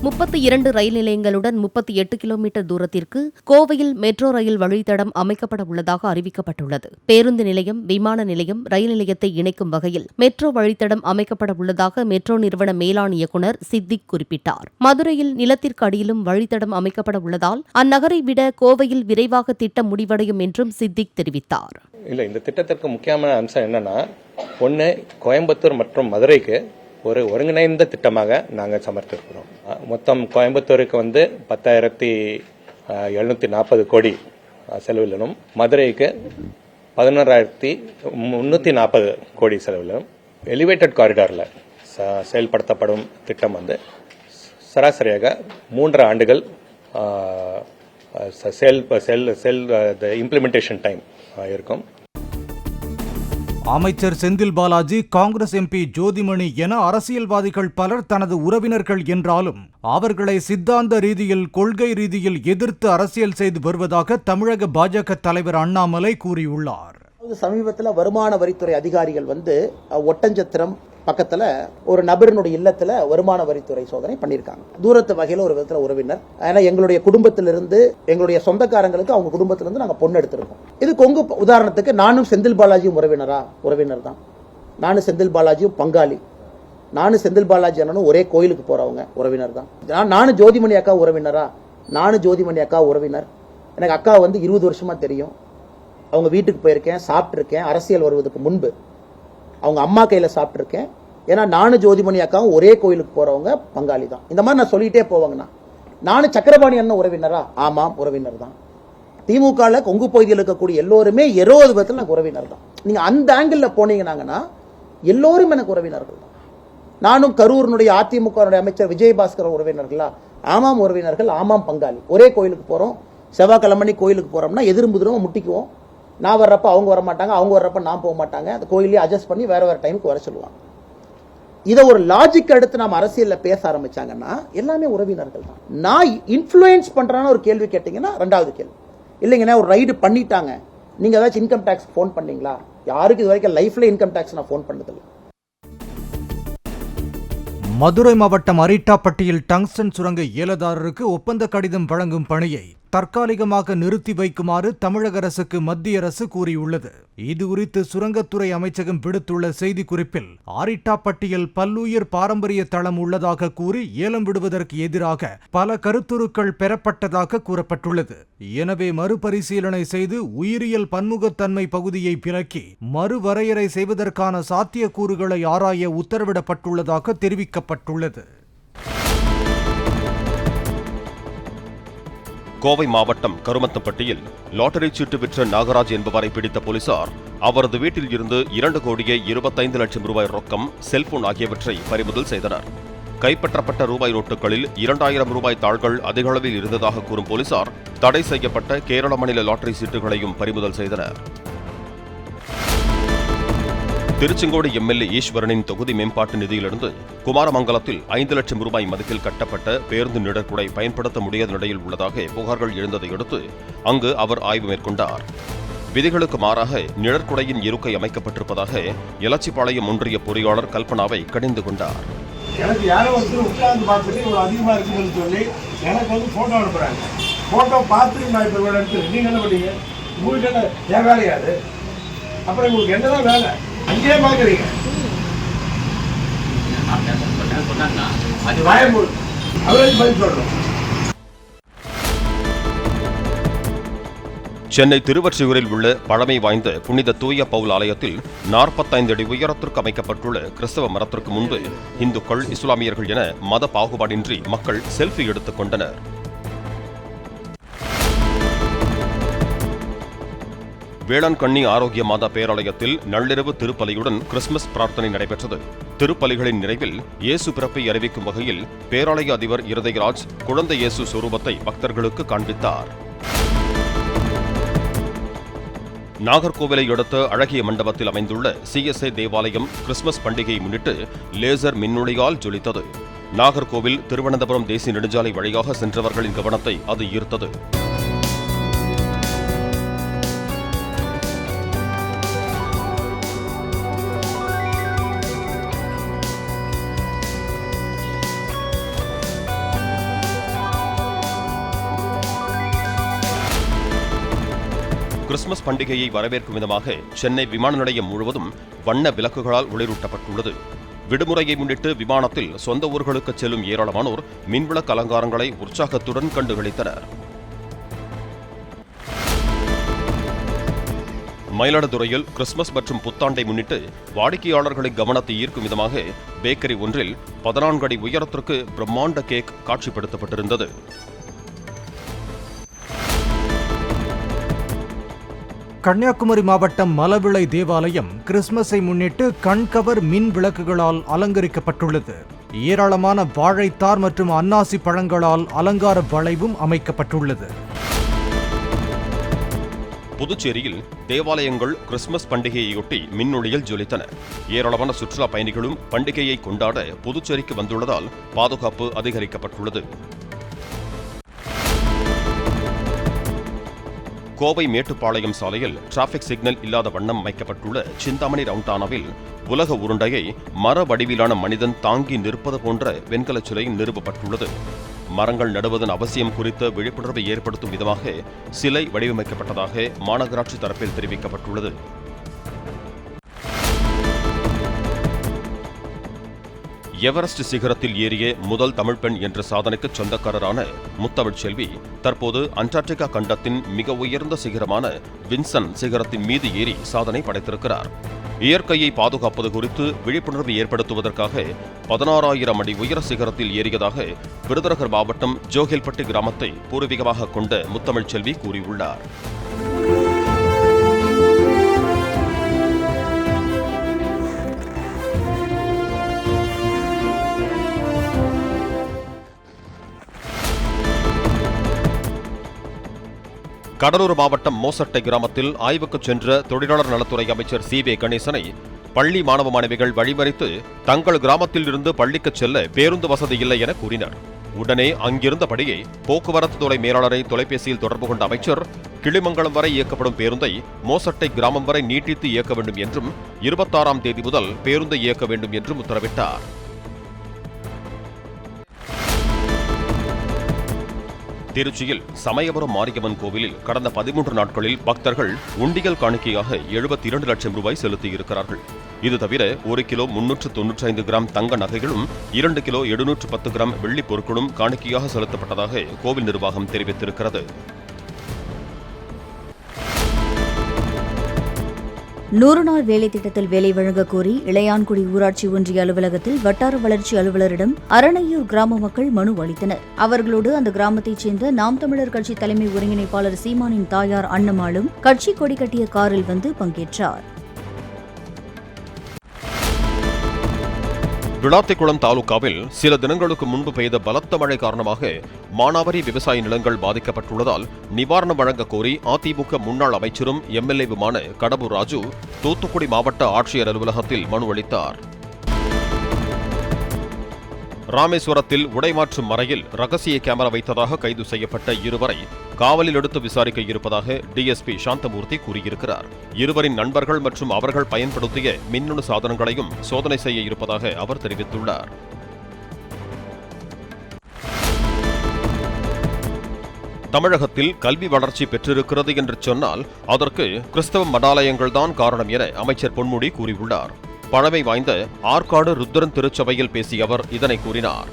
32 ரயில் நிலையங்களுடன் 38 kilometre தூரத்திற்கு கோவையில் metro rail வழித்தடம் அமைக்கப்பட உள்ளதாக அறிவிக்கப்பட்டுள்ளது. பேருந்து நிலையம், விமான நிலையம், ரயில் நிலையத்தை இணைக்கும் வகையில் மெட்ரோ வழித்தடம் அமைக்கப்பட உள்ளதாக மெட்ரோ நிறுவன மேலாண் இயக்குநர் சித்திக் குறிப்பிட்டார். மதுரையில் நிலத்திற்கு அடியிலும் வழித்தடம் அமைக்கப்பட உள்ளதால் அந்நகரை விட கோவையில் விரைவாக திட்டம் முடிவடையும் என்றும் சித்திக் தெரிவித்தார். இந்த திட்டத்திற்கு முக்கியமான அம்சம் என்னன்னா, ஒன்று, கோயம்புத்தூர் மற்றும் மதுரைக்கு ஒரு ஒருங்கிணைந்த திட்டமாக நாங்கள் சமர்ப்பிக்கிறோம். மொத்தம் கோயம்புத்தூருக்கு 10,740 கோடி செலவிலும், மதுரைக்கு 11,340 கோடி செலவிலும் எலிவேட்டட் காரிடாரில் செயல்படுத்தப்படும் திட்டம் சராசரியாக 3 ஆண்டுகள் இம்ப்ளிமெண்டேஷன் டைம் இருக்கும். அமைச்சர் செந்தில் பாலாஜி, காங்கிரஸ் எம்பி ஜோதிமணி என அரசியல்வாதிகள் பலர் தனது உறவினர்கள் என்றாலும் அவர்களை சித்தாந்த ரீதியில், கொள்கை ரீதியில் எதிர்த்து அரசியல் செய்து வருவதாக தமிழக பாஜக தலைவர் அண்ணாமலை கூறியுள்ளார். சமீபத்தில் வருமான வரித்துறை அதிகாரிகள் ஒட்டஞ்சத்திரம் பக்கத்துல ஒரு நபரினுடைய இல்லத்துல வருமான வரித்துறை சோதனை பண்ணிருக்காங்க. தூரத்து வகையில ஒரு விதத்துல உறவினர். ஏன்னா எங்களுடைய குடும்பத்திலிருந்து, எங்களுடைய சொந்தக்காரங்களுக்கு அவங்க குடும்பத்திலிருந்து நாங்க பொண்ணு எடுத்திருக்கோம். இது கொங்கு உதாரணத்துக்கு நானும் செந்தில் பாலாஜியும் உறவினர் தான். நானும் செந்தில் பாலாஜியும் பங்காளி. நானும் செந்தில் பாலாஜி அண்ணனும் ஒரே கோயிலுக்கு போறவங்க, உறவினர் தான். நானும் ஜோதிமணி அக்கா உறவினரா? நானும் ஜோதிமணி அக்கா உறவினர். எனக்கு அக்கா 20 வருஷமா தெரியும். அவங்க வீட்டுக்கு போயிருக்கேன், சாப்பிட்டுருக்கேன். அரசியல் வருவதற்கு முன்பு அவங்க அம்மா கையில சாப்பிட்டுருக்கேன். ஏன்னா நானும் ஜோதிமணி அக்காவும் ஒரே கோயிலுக்கு போறவங்க, பங்காளி தான். இந்த மாதிரி நான் சொல்லிட்டே போவாங்கண்ணா. நானும் சக்கரபாணி அண்ணன் உறவினரா? ஆமாம், உறவினர் தான். திமுக கொங்கு பகுதியில் இருக்கக்கூடிய எல்லோருமே 20 பேர்த்துல எனக்கு உறவினர் தான். நீங்க அந்த ஆங்கிள் போனீங்கன்னா எல்லோரும் எனக்கு உறவினர்கள் தான். நானும் கரூரினுடைய அதிமுக அமைச்சர் விஜயபாஸ்கர் உறவினர்களா? ஆமாம், உறவினர்கள். ஆமாம், பங்காளி. ஒரே கோயிலுக்கு போறோம். செவ்வாய்க்கிழமை கோயிலுக்கு போறோம்னா எதிரும் முட்டிக்குவோம். நான் வர்றப்ப அவங்க வர மாட்டாங்க, அவங்க வர்றப்ப நான் போக மாட்டாங்க. அந்த கோயிலே அட்ஜஸ்ட் பண்ணி வேற டைமுக்கு வர சொல்லுவாங்க. இதை ஒரு லாஜிக் எடுத்து நாம அரசியல்ல பேச ஆரம்பிச்சாங்கன்னா எல்லாமே உறவினர்கள் தான். நான் இன்ஃப்ளூயன்ஸ் பண்றான்னு ஒரு கேள்வி கேட்டீங்கன்னா, ரெண்டாவது கேள்வி இல்லைங்கன்னா, ஒரு ரைடு பண்ணிட்டாங்க, நீங்க ஏதாச்சும் இன்கம் டாக்ஸ் போன் பண்ணீங்களா? யாருக்கு இது வரைக்கும் லைஃப்ல இன்கம் டாக்ஸ் நான் போன் பண்ணதில்லை. மதுரை மாவட்டம் அரிட்டாப்பட்டியில் டங்ஸ்டன் சுரங்க ஏலதாரருக்கு ஒப்பந்த கடிதம் வழங்கும் பணியை தற்காலிகமாக நிறுத்தி வைக்குமாறு தமிழக அரசுக்கு மத்திய அரசு கூறியுள்ளது. இதுகுறித்து சுரங்கத்துறை அமைச்சகம் விடுத்துள்ள செய்திக்குறிப்பில், அரிட்டாப்பட்டியில் பல்லுயிர் பாரம்பரிய தளம் உள்ளதாக கூறி ஏலம் விடுவதற்கு எதிராக பல கருத்துருக்கள் பெறப்பட்டதாக கூறப்பட்டுள்ளது. எனவே மறுபரிசீலனை செய்து உயிரியல் பன்முகத்தன்மை பகுதியை விலக்கி மறுவரையறை செய்வதற்கான சாத்தியக்கூறுகளை ஆராய உத்தரவிடப்பட்டுள்ளதாக தெரிவிக்கப்பட்டுள்ளது. கோவை மாவட்டம் கருமத்தம்பட்டியில் லாட்டரி சீட்டு விற்ற நாகராஜ் என்பவரை பிடித்த போலீசார் அவரது வீட்டில் இருந்து 2,25 லட்சம் ரூபாய் ரொக்கம், செல்போன் ஆகியவற்றை பறிமுதல் செய்தனர். கைப்பற்றப்பட்ட ரூபாய் நோட்டுகளில் 2,000 ரூபாய் தாள்கள் அதிக அளவில் இருந்ததாக கூறும் போலீசார் தடை செய்யப்பட்ட கேரள மாநில லாட்டரி சீட்டுகளையும் பறிமுதல் செய்தனர். திருச்செங்கோடு எம்எல்ஏ ஈஸ்வரனின் தொகுதி மேம்பாட்டு நிதியிலிருந்து குமாரமங்கலத்தில் 5 லட்சம் ரூபாய் மதிப்பில் கட்டப்பட்ட பேருந்து நிழற்குடை பயன்படுத்த முடியாத நிலையில் உள்ளதாக புகார்கள் எழுந்ததையடுத்து அங்கு அவர் ஆய்வு மேற்கொண்டார். விதிகளுக்கு மாறாக நிழற்குடையின் இருக்கை அமைக்கப்பட்டிருப்பதாக எலச்சிபாளையம் ஒன்றிய பொறியாளர் கல்பனாவை கடிந்து கொண்டார். எனக்கு யாரோ உட்கார்ந்து பார்த்துட்டு ஒரு அதிகமாக இருக்குன்னு சொல்லி எனக்கு போட்டோ அனுப்புறாங்க. போட்டோ பார்த்து நான் இப்போ எடுத்து நீங்க என்ன பண்ணீங்க? உங்களுக்கு என்ன என் வேலையாது? அப்புறம் உங்களுக்கு என்னதான் வேலை? அங்கேயே பார்க்குறீங்க. சென்னை திருவொற்றியூரில் உள்ள பழமை வாய்ந்த புனித தூய பவுல் ஆலயத்தில் 45 அடி உயரத்திற்கு அமைக்கப்பட்டுள்ள கிறிஸ்தவ மரத்திற்கு முன்பு இந்துக்கள், இஸ்லாமியர்கள் என மத பாகுபாடின்றி மக்கள் செல்ஃபி எடுத்துக் கொண்டனர். வேளாண்கண்ணி ஆரோக்கிய மாதா பேராலயத்தில் நள்ளிரவு திருப்பலியுடன் கிறிஸ்துமஸ் பிரார்த்தனை நடைபெற்றது. திருப்பலிகளின் நிறைவில் இயேசு பிறப்பை அறிவிக்கும் வகையில் பேராலய அதிபர் இருதயராஜ் குழந்தை இயேசு சொரூபத்தை பக்தர்களுக்கு காண்பித்தார். நாகர்கோவிலை அடுத்த அழகிய மண்டபத்தில் அமைந்துள்ள சிஎஸ்ஐ தேவாலயம் கிறிஸ்துமஸ் பண்டிகையை முன்னிட்டு லேசர் மின்னொளியால் ஜொலித்தது. நாகர்கோவில் திருவனந்தபுரம் தேசிய நெடுஞ்சாலை வழியாக சென்றவர்களின் கவனத்தை அது ஈர்த்தது. கிறிஸ்துமஸ் பண்டிகையை வரவேற்கும் விதமாக சென்னை விமான நிலையம் முழுவதும் வண்ண விளக்குகளால் ஒளிரூட்டப்பட்டுள்ளது. விடுமுறையை முன்னிட்டு விமானத்தில் சொந்த ஊர்களுக்கு செல்லும் ஏராளமானோர் மின்விளக்கு அலங்காரங்களை உற்சாகத்துடன் கண்டுகளித்தனர். மயிலாடுதுறையில் கிறிஸ்துமஸ் மற்றும் புத்தாண்டை முன்னிட்டு வாடிக்கையாளர்களின் கவனத்தை ஈர்க்கும் விதமாக பேக்கரி ஒன்றில் 14 அடி உயரத்திற்கு பிரம்மாண்ட கேக் காட்சிப்படுத்தப்பட்டிருந்தது. கன்னியாகுமரி மாவட்டம் மலவிளை தேவாலயம் கிறிஸ்துமஸை முன்னிட்டு கண்கவர் மின் விளக்குகளால் அலங்கரிக்கப்பட்டுள்ளது. ஏராளமான வாழைத்தார் மற்றும் அன்னாசி பழங்களால் அலங்கார வளைவும் அமைக்கப்பட்டுள்ளது. புதுச்சேரியில் தேவாலயங்கள் கிறிஸ்துமஸ் பண்டிகையையொட்டி மின்னொளியில் ஜொலித்தன. ஏராளமான சுற்றுலா பயணிகளும் பண்டிகையை கொண்டாட புதுச்சேரிக்கு வந்துள்ளதால் பாதுகாப்பு அதிகரிக்கப்பட்டுள்ளது. கோவை மேட்டுப்பாளையம் சாலையில் டிராபிக் சிக்னல் இல்லாத வண்ணம் அமைக்கப்பட்டுள்ள சிந்தாமணி ரவுண்டானாவில் உலக உருண்டையை மர வடிவிலான மனிதன் தாங்கி நிற்பது போன்ற வெண்கலச் சிலை நிறுவப்பட்டுள்ளது. மரங்கள் நடுவதன் அவசியம் குறித்த விழிப்புணர்வை ஏற்படுத்தும் விதமாக சிலை வடிவமைக்கப்பட்டதாக மாநகராட்சி தரப்பில் தெரிவிக்கப்பட்டுள்ளது. எவரெஸ்ட் சிகரத்தில் ஏறிய முதல் தமிழ் பெண் என்ற சாதனைக்கு சொந்தக்காரரான முத்தமிழ்ச்செல்வி தற்போது அண்டார்டிகா கண்டத்தின் மிக உயர்ந்த சிகரமான வின்சன் சிகரத்தின் மீது ஏறி சாதனை படைத்திருக்கிறார். இயற்கையை பாதுகாப்பது குறித்து விழிப்புணர்வு ஏற்படுத்துவதற்காக 16,000 அடி உயர சிகரத்தில் ஏறியதாக விருதுநகர் மாவட்டம் ஜோகில்பட்டி கிராமத்தை பூர்வீகமாக கொண்ட முத்தமிழ்ச்செல்வி கூறியுள்ளார். கடலூர் மாவட்டம் மோசட்டை கிராமத்தில் ஆய்வுக்கு சென்ற தொழிலாளர் நலத்துறை அமைச்சர் சி.வே. கணேசனை பள்ளி மாணவ மாணவிகள் வழிமறித்து தங்கள் கிராமத்தில் இருந்து பள்ளிக்கு செல்ல பேருந்து வசதி இல்லை என கூறினர். உடனே அங்கிருந்தபடியே போக்குவரத்து துறை மேலாளரை தொலைபேசியில் தொடர்பு கொண்ட அமைச்சர் கிளிமங்கலம் வரை இயக்கப்படும் பேருந்தை மோசட்டை கிராமம் வரை நீட்டித்து இயக்க வேண்டும் என்றும் 26ஆம் தேதி முதல் பேருந்தை இயக்க வேண்டும் என்றும் உத்தரவிட்டார். திருச்சியில் சமயபுரம் மாரியம்மன் கோவிலில் கடந்த 13 நாட்களில் பக்தர்கள் உண்டியல் காணிக்கையாக 72 லட்சம் ரூபாய் செலுத்தியிருக்கிறார்கள். இது தவிர 1 கிலோ 395 கிராம் தங்க நகைகளும் 2 கிலோ 710 கிராம் வெள்ளிப் பொருட்களும் காணிக்கையாக செலுத்தப்பட்டதாக கோவில் நிர்வாகம் தெரிவித்திருக்கிறது. 100 நாள் வேலை திட்டத்தில் வேலை வழங்க கோரி இளையான்குடி ஊராட்சி ஒன்றிய அலுவலகத்தில் வட்டார வளர்ச்சி அலுவலரிடம் அரணையூர் கிராம மக்கள் மனு அளித்தனர். அவர்களோடு அந்த கிராமத்தைச் சேர்ந்த நாம் தமிழர் கட்சி தலைமை ஒருங்கிணைப்பாளர் சீமானின் தாயார் அன்னம்மாளும் கட்சி கொடி கட்டிய காரில் வந்து பங்கேற்றார். விளாத்திக்குளம் தாலுகாவில் சில தினங்களுக்கு முன்பு பெய்த பலத்த மழை காரணமாக மானாவாரி விவசாய நிலங்கள் பாதிக்கப்பட்டுள்ளதால் நிவாரணம் வழங்க கோரி அதிமுக முன்னாள் அமைச்சரும் எம்எல்ஏவுமான கடம்பூர் ராஜு தூத்துக்குடி மாவட்ட ஆட்சியர் அலுவலகத்தில் மனு அளித்தார். ராமேஸ்வரத்தில் உடைமாற்றும் மறையில் ரகசிய கேமரா வைத்ததாக கைது செய்யப்பட்ட இருவரை காவலில் எடுத்து விசாரிக்க இருப்பதாக டிஎஸ்பி சாந்தமூர்த்தி கூறியிருக்கிறார். இருவரின் நண்பர்கள் மற்றும் அவர்கள் பயன்படுத்திய மின்னணு சாதனங்களையும் சோதனை செய்ய இருப்பதாக அவர் தெரிவித்துள்ளார். தமிழகத்தில் கல்வி வளர்ச்சி பெற்றிருக்கிறது என்று சொன்னால் அதற்கு கிறிஸ்தவ மடாலயங்கள்தான் காரணம் என அமைச்சர் பொன்முடி கூறியுள்ளார். பழமை வாய்ந்த ஆற்காடு ருத்ரன் திருச்சபையில் பேசிய அவர் இதனை கூறினார்.